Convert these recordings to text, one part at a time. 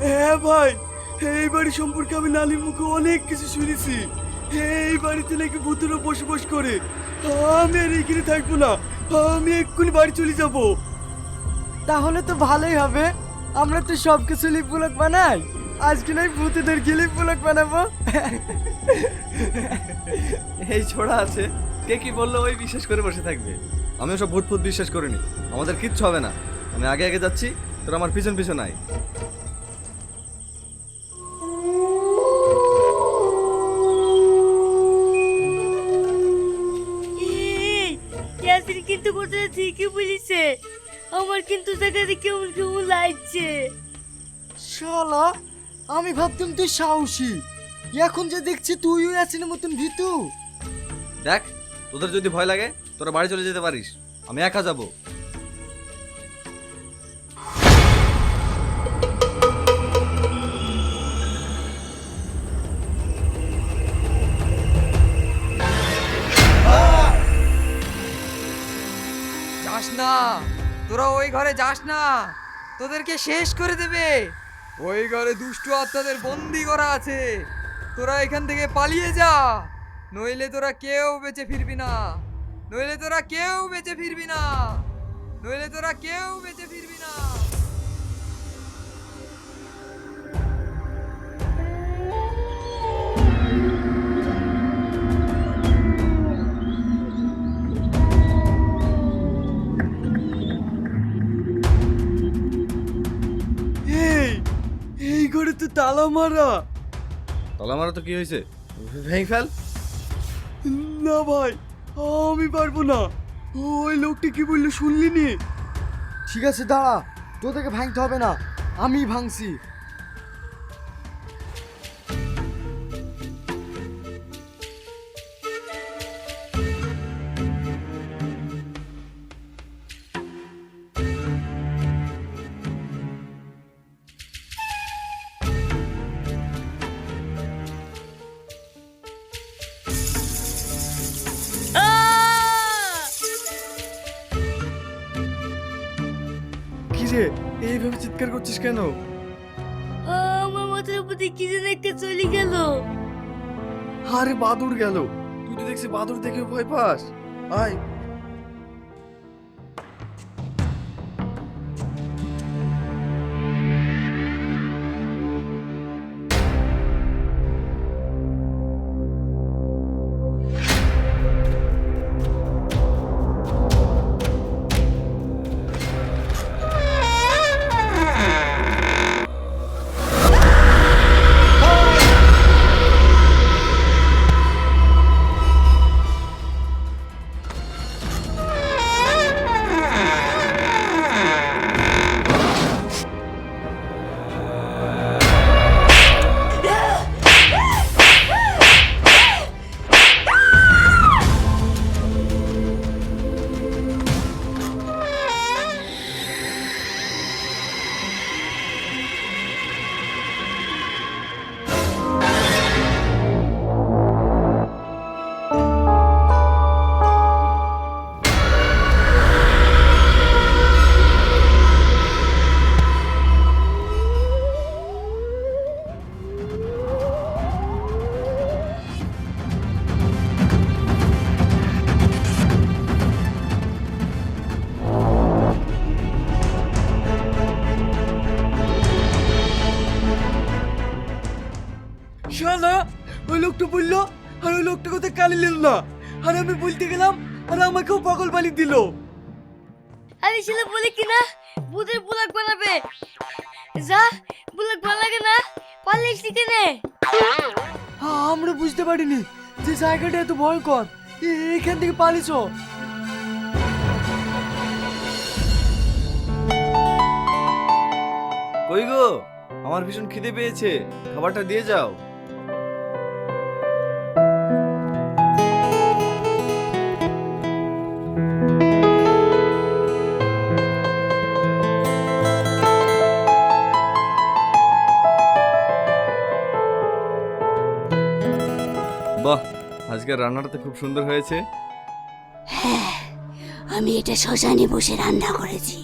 হ্যাঁ ভাই, এই বাড়ি সম্পর্কে আমি নালির মুখে অনেক কিছু শুনেছি। এই বাড়িতে নাকি ভূতেরা বসবাস করে। আমি আর এখানে থাকবো না, আমি এক্ষুনি বাড়ি চলে যাব। তাহলে তো ভালোই হবে, আমরা তো সব কিছু লিপ ব্লক বানাই, আজকে নয় ভূতেদের গিলিপ ব্লক বানাবো। এই ছোড়া আছে, কে কি বললো ওই বিশ্বাস করে বসে থাকবে। আমি ওসব ভূত ফুত বিশ্বাস করিনি, আমাদের কিচ্ছু হবে না। আমি আগে আগে যাচ্ছি, তোর আমার পিছন পিছন আয়। এই ইয়াসিন কিন্তু কথাটা ঠিকই বলেছে, আমার কিন্তু জায়গাতে কেমন কেমন লাগছে। শালা, আমি ভাবতাম তুই সাহসী, এখন যে দেখছি তুইও আছিস মতন ভীতু। দেখ, তোদের যদি ভয় লাগে তোরা বাড়ি চলে যেতে পারিস, আমি একা যাব। যাস না, তোরা ওই ঘরে যাস না, তোদেরকে শেষ করে দেবে। ওই ঘরে দুষ্টু আত্মাদের বন্দি করা আছে, তোরা এখান থেকে পালিয়ে যা, নইলে তোরা কেউ বেঁচে ফিরবি না, নইলে তোরা কেউ বেঁচে ফিরবি না, নইলে তোরা কেউ বেঁচে ফিরবি না। এই এই ঘরে তো তালা মারা। তালা মারা তো কি হয়েছে, ভেঙে ফেল। না ভাই, আমি পারবো না। ওই লোকটা কি বললো শুনলি নি? ঠিক আছে দাঁড়া, তোদেরকে ভাঙতে হবে না, আমি ভাঙছি। কি রে, এইভাবে চিৎকার করছিস কেন? আমার মাথার উপর দিয়ে কি যেন একটা চলে গেল। আরে বাদুর গেল, তুই তো দেখছি বাদুর দেখে ভয় পাস। আয়। শালা, ওই লোকটা বললো আর ওই লোকটা কোথায় কালি নিল না, আর আমি বলতে গেলাম আর আমাকেও পাগল বালি দিল। আরে ছেলে বলে কি না ভূতের ব্লক বানাবে, যা ব্লক বানাগে না, পালিয়ে শিখে নে। আমরা বুঝতে পারিনি যে জায়গাটা এত ভয়ঙ্কর, এখান থেকে পালিয়েছো। কই গো, আমার ভীষণ খিদে পেয়েছে, খাবারটা দিয়ে যাও। বাহ, আজকের রান্নাটা তো খুব সুন্দর হয়েছে। আমি এটা শ্মশানে বসে রান্না করেছি।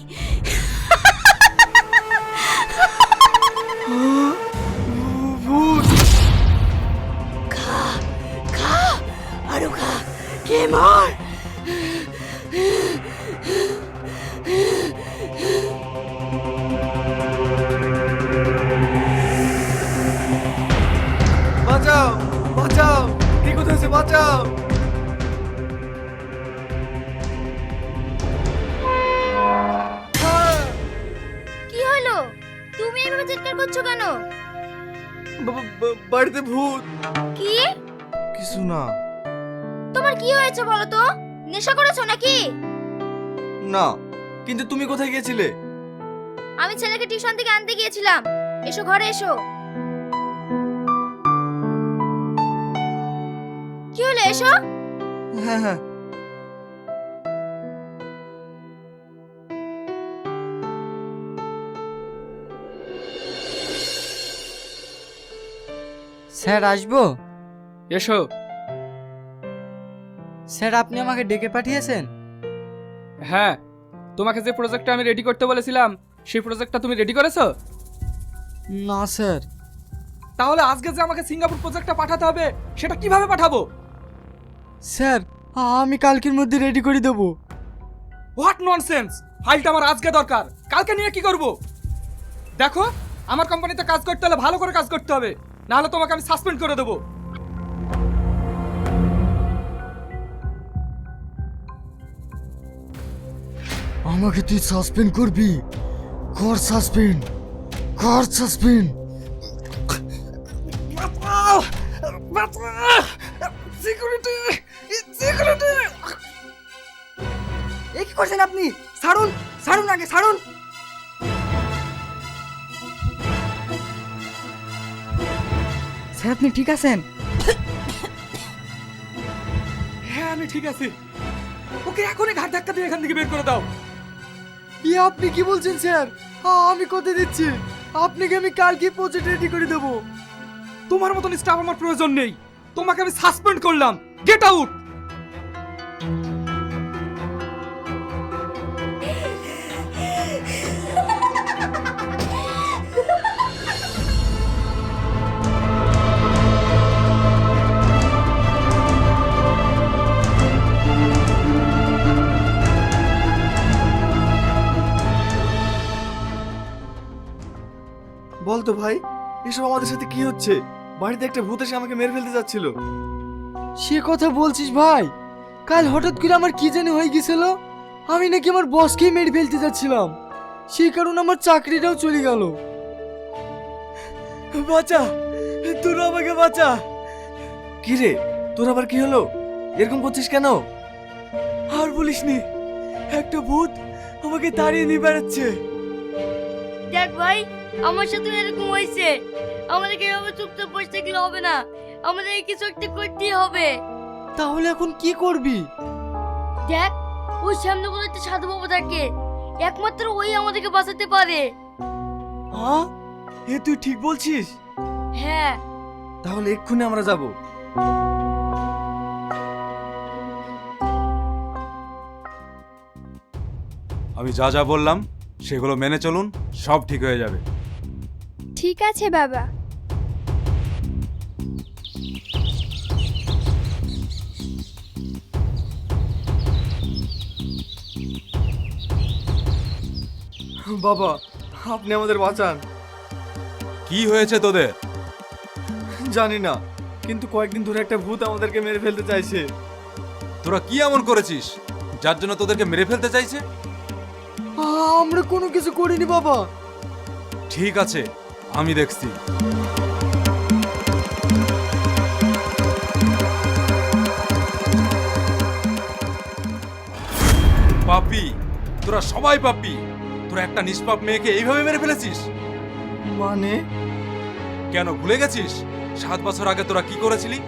তুমি এইভাবে চিৎকার করছো কেন? বাড়িতে ভূত। কি? কিছু না। তোমার কি হয়েছে বলো তো? নেশা করেছো নাকি? না, কিন্তু তুমি কোথায় গিয়েছিলে? আমি ছেলেকে টিউশন থেকে আনতে গিয়েছিলাম। এসো ঘরে এসো। কি হলো, এসো। হ্যাঁ হ্যাঁ। স্যার আসবো? এসো। স্যার আপনি আমাকে ডেকে পাঠিয়েছেন? হ্যাঁ, তোমাকে যে প্রজেক্টটা আমি রেডি করতে বলেছিলাম সেই প্রজেক্টটা তুমি রেডি করেছো? না স্যার। তাহলে আজকে যে আমাকে সিঙ্গাপুর প্রজেক্টটা পাঠাতে হবে সেটা কিভাবে পাঠাবো? স্যার আমি কালকের মধ্যে রেডি করে দেবো। What nonsense! ফাইলটা আমার আজকে দরকার, কালকে নিয়ে কি করব? দেখো, আমার কোম্পানিতে কাজ করতে হলে ভালো করে কাজ করতে হবে, না হলে তোমাকে আমি সাসপেন্ড করে দেবো। আমাকে তুই সাসপেন্ড করবি? কর সাসপেন্ড, কর সাসপেন্ড। Security, security! এ কি করছেন আপনি? ছাড়ুন, ছাড়ুন, আগে ছাড়ুন। স্যার আপনি ঠিক আছেন? হ্যাঁ আমি ঠিক আছি। ওকে এখনই ঘাট ধাক্কা দিয়ে এখান থেকে বের করে দাও। কি আপনি কি বলছেন স্যার? আমি কথা দিচ্ছি আপনাকে আমি কালকে প্রজেক্ট রেডি করে দেবো। তোমার মতন স্টাফ আমার প্রয়োজন নেই, তোমাকে আমি সাসপেন্ড করলাম। Get out! বলতো ভাই, এসব আমাদের সাথে কি হচ্ছে? বাড়িতে একটা ভূত এসে আমাকে মেরে ফেলতে যাচ্ছিল। সে কথা বলছিস ভাই? কাল হঠাৎ করে আমার কি জানি হয়ে গেছিল, আমি নাকি আমার বসকেই মেরে ফেলতে যাচ্ছিলাম, সেই কারণে আমার চাকরিটাও চলে গেল। বাঁচা, তোরা আমাকে বাঁচা। কি রে, তোর আবার কি হলো? এরকম করছিস কেন? আর বলিসনি, একটা ভূত আমাকে তাড়িয়ে নিয়ে বেড়াচ্ছে। দেখ ভাই, আমার সাথে এরকম হয়েছে। আমাদেরকে এভাবে চুপচাপ বসে থাকলে হবে না, আমাদের কিছু একটা করতেই হবে। তাহলে এখন কি করবি? দেখ, ওই সামনে কোনো একটা সাধু বাবা থাকে, একমাত্র ওই আমাদেরকে বাঁচাতে পারে। হ্যাঁ, এ তুই ঠিক বলছিস। হ্যাঁ। তাহলে এক্ষুনি আমরা যাব। আমি যা যা বললাম সেগুলো মেনে চলুন, সব ঠিক হয়ে যাবে। ঠিক আছে বাবা। বাবা, আপনি আমাদের বাঁচান। কি হয়েছে তোদের? জানি না, কিন্তু কয়েকদিন ধরে একটা ভূত আমাদেরকে মেরে ফেলতে চাইছে। তোরা কি এমন করেছিস যার জন্য তোদেরকে মেরে ফেলতে চাইছে? আমরা কোনো কিছু করিনি বাবা। ঠিক আছে, আমি দেখছি। পাপী, তোরা সবাই পাপী। তোরা একটা নিষ্পাপ মেয়েকে এইভাবে মেরে ফেলেছিস। মানে? কেন ভুলে গেছিস 7 বছর আগে তোরা কি করেছিলি?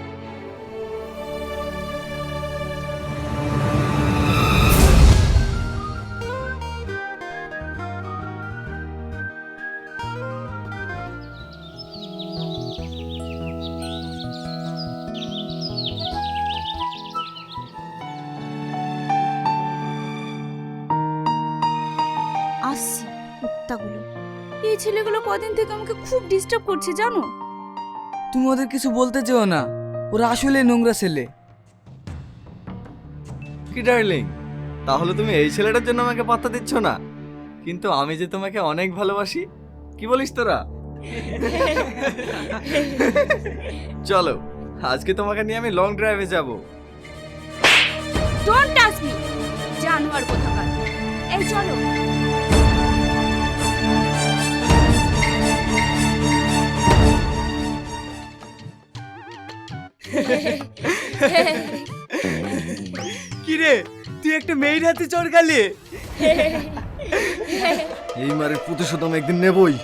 আসছি কুত্তাগুলো। এই ছেলেগুলো কদিন থেকে আমাকে খুব ডিস্টার্ব করছে জানো। তুমি ওদের কিছু বলতে চেও না, ওরা আসলে নোংরা ছেলে। কি ডার্লিং, তাহলে তুমি এই ছেলেটার জন্য আমাকে পাত্তা দিচ্ছ না? কিন্তু আমি যে তোমাকে অনেক ভালোবাসি। কি বলিস তোরা? চলো, আজকে তোমাকে নিয়ে আমি লং ড্রাইভে যাব। ডোন্ট টাচ মি, জানোয়ার কোথাকার। এই চলো। কিরে তুই একটা মেয়ের হাতে চড়কালি? এই মারের প্রতিশোধ আমি একদিন নেবই।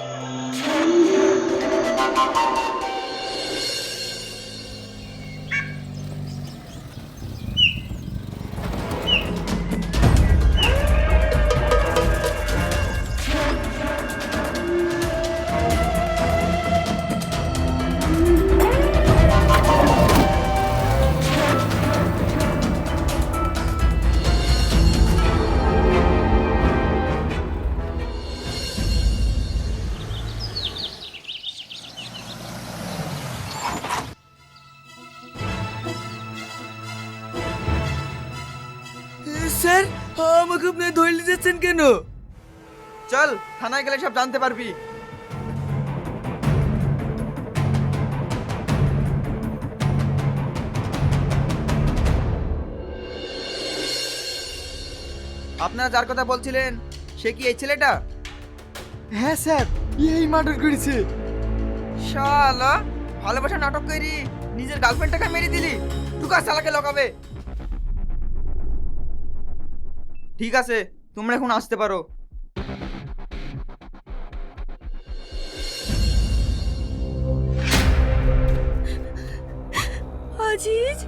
স্যার আমাকে আপনি ধরলে যাচ্ছেন কেন? চল থানায় গেলে সব জানতে পারবি। আপনারা যার কথা বলছিলেন সে কি এই ছেলেটা? হ্যাঁ স্যার, এই মার্ডার করেছে। শালা ভালোবাসা নাটক করি নিজের গার্লফ্রেন্ডটাকে মেরে দিলি, টুকা শালাকে লগাবে। ঠিক আছে তোমরা এখন আসতে পারো। আজিজ,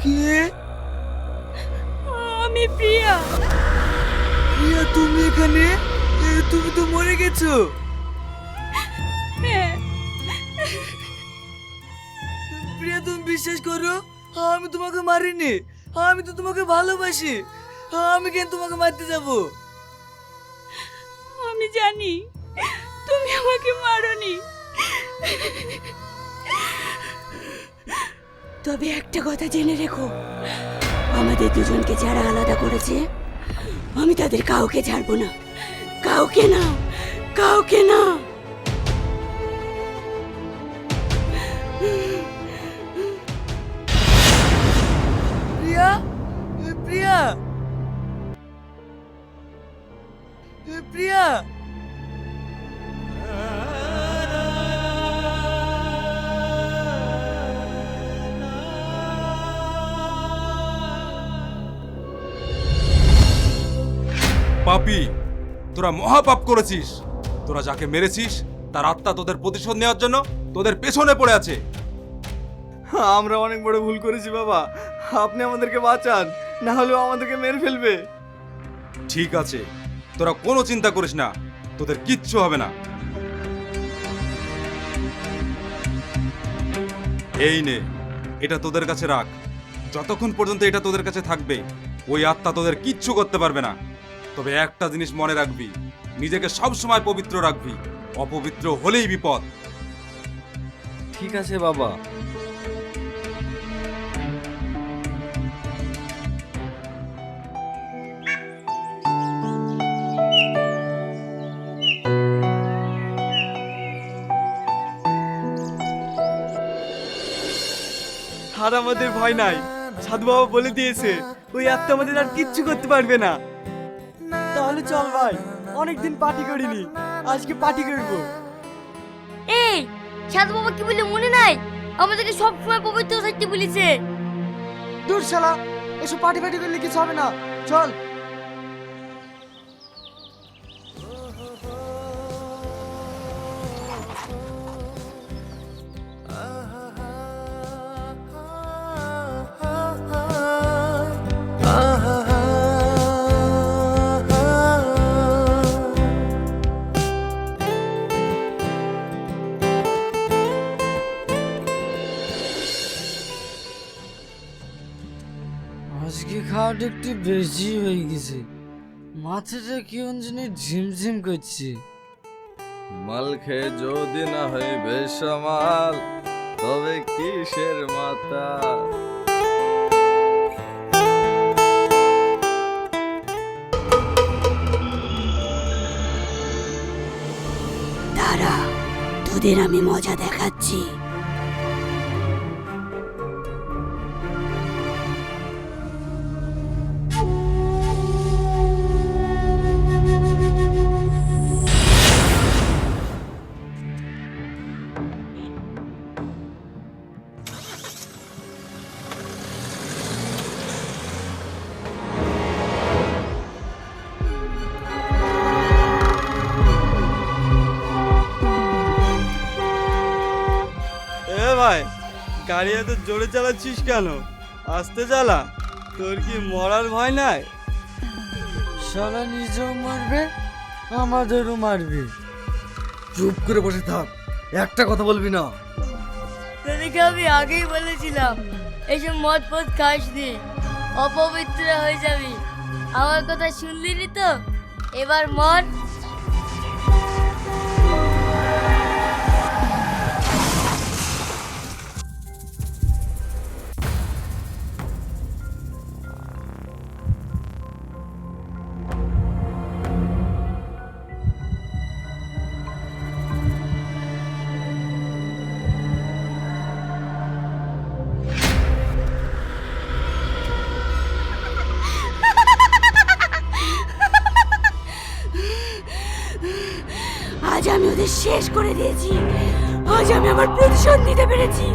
কে? আমি প্রিয়া। প্রিয়া তুমি এখানে? তুমি তো মরে গেছো। হ্যাঁ, প্রিয়া তুমি বিশ্বাস করো আমি তোমাকে মারিনি, আমি তো তোমাকে ভালোবাসি। আমি কেন তোমাকে মারতে যাব? আমি জানি তুমি আমাকে মারোনি, তবে একটা কথা জেনে রেখো, আমাদের দুজনকে যারা আলাদা করেছে আমি তাদের কাউকে ছাড়বো না, কাউকে না, কাউকে না। প্রিয়া, প্রিয়া, প্রিয়া। পাপী, তোরা মহাপাপ করেছিস। তোরা যাকে মেরেছিস তার আত্মা তোদের প্রতিশোধ নেওয়ার জন্য তোদের পেছনে পড়ে আছে। আমরা অনেক বড় ভুল করেছি বাবা, আপনি আমাদেরকে বাঁচান, না হলেও আমাদেরকে মেরে ফেলবে। ঠিক আছে, তোরা কোনো চিন্তা করিস না, তোদের কিচ্ছু হবে না। এই নে, এটা তোদের কাছে রাখ। যতক্ষণ পর্যন্ত এটা তোদের কাছে থাকবে ওই আত্মা তোদের কিচ্ছু করতে পারবে না। তবে একটা জিনিস মনে রাখবি, নিজেকে সব সময় পবিত্র রাখবি, অপবিত্র হলেই বিপদ। ঠিক আছে বাবা। আর আমাদের ভয় নাই, সাধু বাবা বলে দিয়েছে ওই আত্মা আমাদের আর কিচ্ছু করতে পারবে না। তাহলে চল ভাই, অনেকদিন পার্টি করিনি, আজকে পার্টি করবো। এই সাধু বাবা কি বলে মনে নাই? আমাদেরকে সব সময় পবিত্র থাকতে বলেছে। দূর শালা, এসব পার্টি ফার্টি করলে কিছু হবে না, চল। আজকে খাওয়াটা একটু বেশি হয়ে গেছে, মাথাটা কেমন যেন ঝিমঝিম করছে। মাল খেয়ে যদি না হয় বেসামাল, তবে কিসের মাতা? দাঁড়া, তোদের আমি মজা দেখাচ্ছি। গাড়ি এত জোরে চালাচ্ছিস কেন? আস্তে চালা, তোর কি মরার ভয় নাই? শালা নিজেও মারবে, আমাদেরও মারবে। চুপ করে বসে থাক, একটা কথা বলবি না। তোদেরকে আমি আগেই বলেছিলাম এইসব মদ ফদ খাস নি, অপবিত্র হয়ে যাবি। আমার কথা শুনলি নি তো? এবার মর। আজ আমি ওদের শেষ করে দিয়েছি। আজ আমি আমার প্রতিশোধ নিতে পেরেছি।